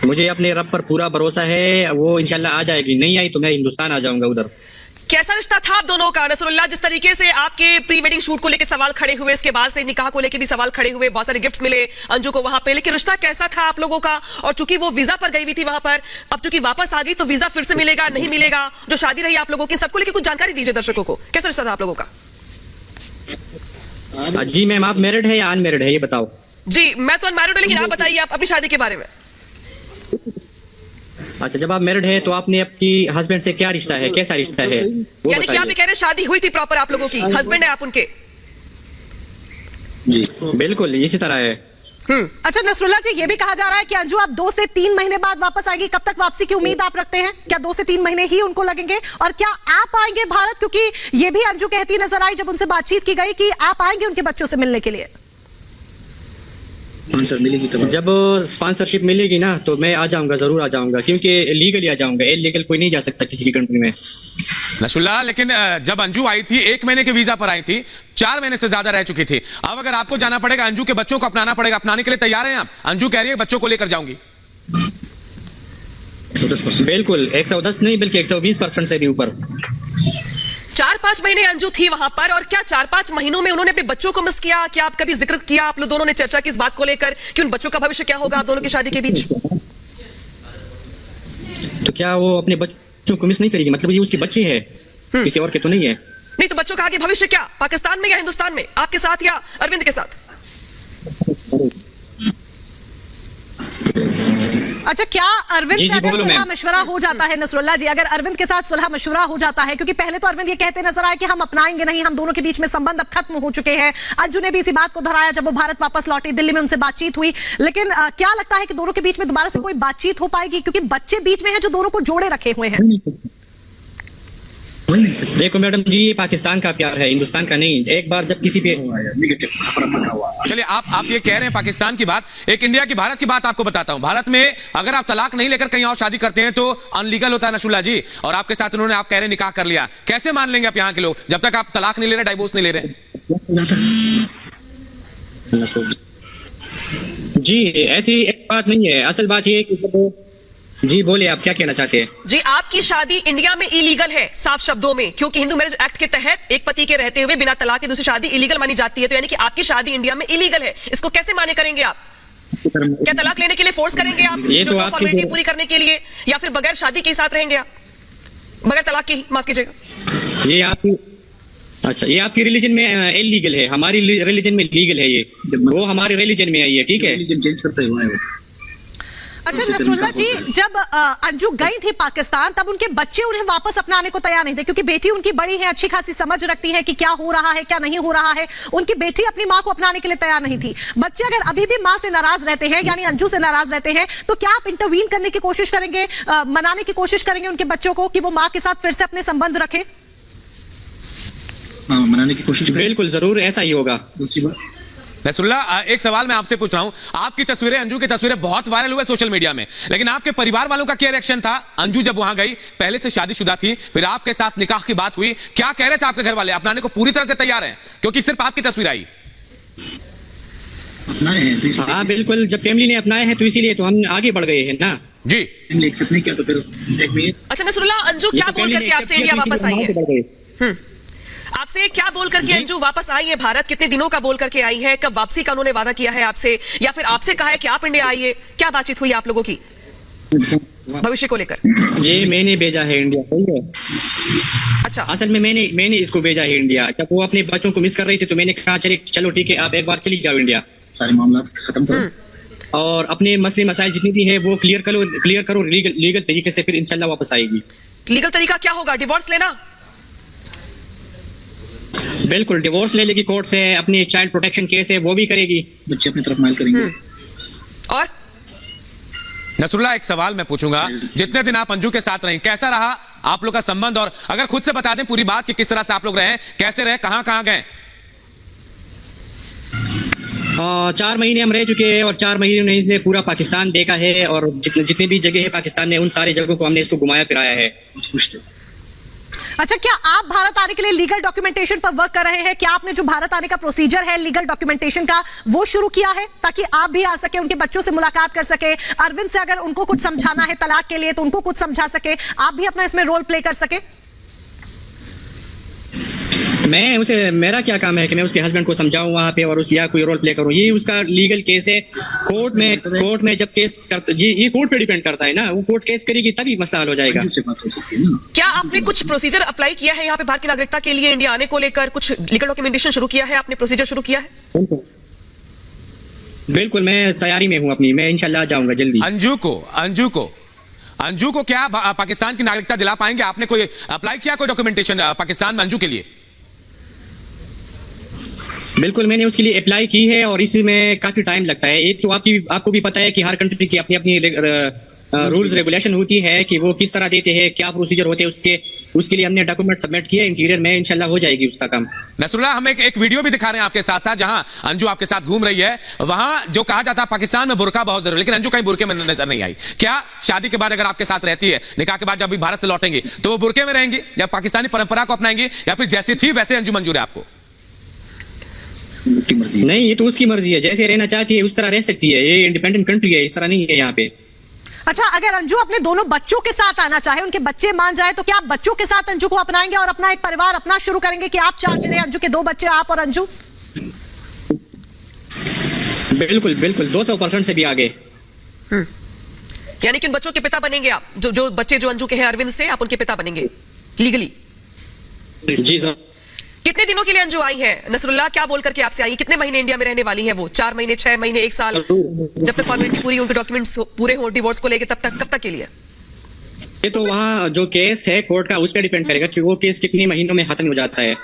मुझे अपने रब पर पूरा भरोसा है, वो इंशाल्लाह आ जाएगी। नहीं आई तो मैं हिंदुस्तान आ जाऊंगा उधर। कैसा रिश्ता था आप दोनों का नसरुल्लाह? जिस तरीके से आपके प्री वेडिंग शूट को लेकर सवाल खड़े हुए, इसके बाद से निकाह को लेकर भी सवाल खड़े हुए, बहुत सारे गिफ्ट्स मिले अंजू को वहां पे, लेकिन रिश्ता कैसा था आप लोगों का? और चूंकि वो वीजा पर गई हुई थी वहां पर, अब चूंकि वापस आ गई तो वीजा फिर से मिलेगा नहीं मिलेगा? जो शादी रही आप लोगों की, सबको लेकर कुछ जानकारी दीजिए दर्शकों को, कैसा रिश्ता था आप लोगों का? जी मैम, आप मैरिड है या अनमैरिड है ये बताओ। जी मैं तो अनमैरिड हूं, लेकिन आप बताइए आप अपनी शादी के बारे में। अच्छा, जब आप मैरिड है तो आपने आपकी हस्बैंड से क्या रिश्ता है, कैसा रिश्ता है वो यानी कि आप ये कह रहे हैं शादी हुई थी प्रॉपर आप लोगों की, हस्बैंड है आप उनके? जी बिल्कुल इसी तरह है। अच्छा नसरुल्लाह जी, ये भी कहा जा रहा है कि अंजू आप 2 से 3 महीने बाद वापस आएंगी। कब तक वापसी की उम्मीद आप रखते हैं? क्या 2 से 3 महीने ही उनको लगेंगे? और क्या आप आएंगे भारत? क्योंकि ये भी अंजू कहती नजर आई जब उनसे बातचीत की गई कि आप आएंगे उनके बच्चों से मिलने के लिए। स्पॉन्सर मिलेगी तो, जब स्पॉन्सरशिप मिलेगी ना तो मैं आ जाऊंगा, जरूर आ जाऊंगा, क्योंकि लीगली आ जाऊंगा। इलीगल कोई नहीं जा सकता किसी की कंट्री में। नसरुल्लाह, लेकिन जब अंजू आई थी 1 महीने के वीजा पर आई थी, 4 महीने से ज्यादा रह चुकी थी। अब अगर आपको जाना पड़ेगा, अंजू के बच्चों को अपनाना पड़ेगा, अपनाने के लिए तैयार हैं आप? अंजू कह रही है बच्चों को लेकर जाऊंगी। 110%, बिल्कुल 110 नहीं बल्कि 120% से भी ऊपर। 4-5 महीने अंजू थी वहां पर, और क्या 4-5 महीनों में उन्होंने अपने बच्चों को मिस किया? क्या आप कभी जिक्र किया, आप लोग दोनों ने चर्चा की इस बात को लेकर कि उन बच्चों का भविष्य क्या होगा आप दोनों की शादी के बीच? तो क्या वो अपने बच्चों को मिस नहीं करेगी? मतलब ये उसके बच्चे हैं, किसी और के तो नहीं है। नहीं तो बच्चों का आगे भविष्य क्या, पाकिस्तान में या हिंदुस्तान में, आपके साथ या अरविंद के साथ? अच्छा, क्या अरविंद से अगर सुलह मशवरा हो जाता है नसरुल्लाह जी, अगर अरविंद के साथ सुलह मशवरा हो जाता है, क्योंकि पहले तो अरविंद ये कहते नजर आए कि हम अपनाएंगे नहीं, हम दोनों के बीच में संबंध अब खत्म हो चुके हैं। अंजू ने भी इसी बात को दोहराया जब वो भारत वापस लौटी, दिल्ली में उनसे बातचीत हुई, लेकिन क्या लगता है कि दोनों के बीच में दोबारा से कोई बातचीत हो पाएगी? क्योंकि बच्चे बीच में हैं जो दोनों को जोड़े रखे हुए हैं। देखो मैडम जी, ये पाकिस्तान का प्यार है, हिंदुस्तान का नहीं। एक बार जब किसी पे चलिए, आप ये कह रहे हैं पाकिस्तान की बात, एक इंडिया की, भारत की बात आपको बताता हूं। भारत में अगर आप तलाक नहीं लेकर कहीं और शादी करते हैं तो अनलीगल होता है नसरुल्लाह जी, और आपके साथ उन्होंने, आप कह रहे हैं, निकाह कर लिया। कैसे मान लेंगे आप यहाँ के लोग जब तक आप तलाक नहीं ले रहे, डाइवोर्स नहीं ले रहे? जी ऐसी एक बात नहीं है, असल बात ये है कि जी बोले आप क्या कहना चाहते हैं? जी आपकी शादी इंडिया में इलीगल है साफ शब्दों में, क्योंकि हिंदू मैरिज एक्ट के तहत एक पति के रहते हुए बिना तलाक की दूसरी शादी इलीगल मानी जाती है। तो यानी कि आपकी शादी इंडिया में इलीगल है, इसको कैसे माने करेंगे आप? क्या तलाक लेने के लिए फोर्स करेंगे आप, ये तो फॉर्मेलिटी पूरी करने के लिए, या फिर बगैर शादी के साथ रहेंगे आप, बगैर तलाक के ही? माफ कीजिएगा, ये आपकी, अच्छा ये आपकी रिलीजन में इलीगल है, हमारी रिलीजन में लीगल है। ये वो हमारे रिलीजन में आई है, ठीक है। रिलीजन चेंज करते हुए। अच्छा नसरुल्लाह जी, जब अंजू गई थी पाकिस्तान तब उनके बच्चे उन्हें वापस अपनाने को तैयार नहीं थे, क्योंकि बेटी उनकी बड़ी है, अच्छी खासी समझ रखती है कि क्या हो रहा है क्या नहीं हो रहा है। उनकी बेटी अपनी मां को अपनाने के लिए तैयार नहीं थी। बच्चे अगर अभी भी मां से नाराज रहते हैं, यानी अंजू से नाराज रहते हैं, तो क्या आप इंटरवीन करने की कोशिश करेंगे, मनाने की कोशिश करेंगे उनके बच्चों को कि वो मां के साथ फिर से अपने संबंध रखें? मनाने की कोशिश, बिल्कुल जरूर ऐसा ही होगा। दूसरी बात नसरुल्लाह, एक सवाल मैं आपसे पूछ रहा हूं, आपकी तस्वीरें, अंजू की तस्वीरें बहुत वायरल हुए सोशल मीडिया में, लेकिन आपके परिवार वालों का क्या रिएक्शन था? अंजू जब वहां गई, पहले से शादीशुदा थी, फिर आपके साथ निकाह की बात हुई, क्या कह रहे थे आपके घर वाले? अपनाने को पूरी तरह से तैयार हैं क्योंकि सिर्फ आपकी तस्वीर आई? हाँ बिल्कुल, जब फैमिली ने अपनाए हैं तो इसीलिए तो हम आगे बढ़ गए हैं ना जी। एक्सेप्ट नहीं किया तो फिर। अच्छा नसरुल्लाह, अंजू क्या बोल करके आपसे इंडिया वापस आई है? आपसे क्या बोल करके अंजू वापस आई है भारत? कितने दिनों का बोल करके आई है? कब वापसी का उन्होंने वादा किया है आपसे, या फिर आपसे कहा है कि आप इंडिया आइए? क्या बातचीत हुई आप लोगों की भविष्य को लेकर? जी मैंने भेजा है इंडिया, सही है। अच्छा, असल में मैंने इसको भेजा है इंडिया। जब वो अपने बच्चों को मिस कर रही थी तो मैंने कहा चलो ठीक है, आप एक बार चली जाओ इंडिया, सारे मामला खत्म करो और अपने मसले मसाइल जितने भी है वो क्लियर करो लीगल तरीके से, फिर इंशाल्लाह वापस आएगी। लीगल तरीका क्या होगा? डिवोर्स लेना? बिल्कुल, डिवोर्स ले लेगी कोर्ट से, अपनी चाइल्ड प्रोटेक्शन केस है वो भी करेगी, बच्चे अपनी तरफ माइल करेंगे। और नसरुल्लाह, एक सवाल मैं पूछूंगा, जितने दिन आप अंजू के साथ रहीं, कैसा रहा आप लोग का संबंध? और अगर खुद से बता दें पूरी बात कि किस तरह से आप लोग रहे, कैसे रहे, कहां गए? 4 महीने हम रह चुके हैं और 4 महीने में इसने पूरा पाकिस्तान देखा है, और जितनी भी जगह है पाकिस्तान में उन सारी जगहों को हमने इसको घुमाया फिराया है। अच्छा, क्या आप भारत आने के लिए लीगल डॉक्यूमेंटेशन पर वर्क कर रहे हैं? क्या आपने जो भारत आने का प्रोसीजर है लीगल डॉक्यूमेंटेशन का वो शुरू किया है ताकि आप भी आ सके, उनके बच्चों से मुलाकात कर सके, अरविंद से अगर उनको कुछ समझाना है तलाक के लिए तो उनको कुछ समझा सके, आप भी अपना इसमें रोल प्ले कर सके? मैं उसे, मेरा क्या काम है कि मैं उसके हस्बैंड को समझाऊं वहां पे और उस या कोई रोल प्ले करूं? ये उसका लीगल केस है। कोर्ट में जब केस करता जी, ये कोर्ट पे डिपेंड करता है ना, वो कोर्ट केस करेगी तभी मसला हल हो जाएगा। क्या आपने कुछ प्रोसीजर अप्लाई किया है यहाँ पे भारत की नागरिकता के लिए इंडिया आने को लेकर? कुछ लीगल डॉक्यूमेंटेशन शुरू किया है आपने, प्रोसीजर शुरू किया है? बिल्कुल, मैं तैयारी में हूँ अपनी, मैं इंशाल्लाह जाऊंगा जल्दी। अंजू को क्या पाकिस्तान की नागरिकता दिला पाएंगे? आपने कोई अप्लाई किया कोई डॉक्यूमेंटेशन पाकिस्तान में अंजू के लिए? बिल्कुल, मैंने उसके लिए अप्लाई की है और इसमें काफी टाइम लगता है। एक तो आपको भी पता है कि हर कंट्री की अपनी अपनी रूल्स रेगुलेशन होती है कि वो किस तरह देते हैं, क्या प्रोसीजर होते हैं उसके लिए हमने डॉक्यूमेंट सबमिट किए इंटीरियर में, इंशाल्लाह हो जाएगी उसका काम। नसरुल्लाह, हम एक वीडियो भी दिखा रहे हैं आपके साथ साथ जहां अंजू आपके साथ घूम रही है। वहां जो कहा जाता है पाकिस्तान में बुर्का बहुत जरूरी, लेकिन अंजू कहीं बुर्के में नजर नहीं आई। क्या शादी के बाद अगर आपके साथ रहती है, निकाह के बाद जब भी भारत से लौटेंगी तो वो बुर्के में रहेंगी, जब पाकिस्तानी परंपरा को अपनाएंगी, या फिर जैसी थी वैसे अंजू मंजूर है आपको? नहीं, ये तो उसकी मर्जी है, जैसे रहना चाहती है उस तरह रह सकती है। ये इंडिपेंडेंट कंट्री है, इस तरह नहीं है यहाँ पे। अच्छा, अगर अंजू अपने दोनों बच्चों के साथ आना चाहे, उनके बच्चे मान जाए, तो क्या आप बच्चों के साथ अंजू को अपनाएंगे और अपना एक परिवार अपना शुरू करेंगे कि आप 4 जने, अंजू के 2 बच्चे, आप और अंजू? बिल्कुल बिल्कुल, 200% से भी आगे। यानी कि उन बच्चों के पिता बनेंगे आप, जो बच्चे जो अंजू के हैं अरविंद से, आप उनके पिता बनेंगे लीगली? जी सर। कितने दिनों के लिए अंजू आई है नसरुल्लाह? क्या बोल करके आपसे आई? कितने महीने इंडिया में रहने वाली है वो? 4 महीने, 6 महीने, 1 साल? जब तक फॉर्मेलिटी पूरी, उनके डॉक्यूमेंट्स पूरे हो डिवोर्स को लेके, कब तक के लिए? ये तो वहाँ जो केस है कोर्ट का उस पर डिपेंड करेगा कि वो केस कितने महीनों में खत्म हो जाता है।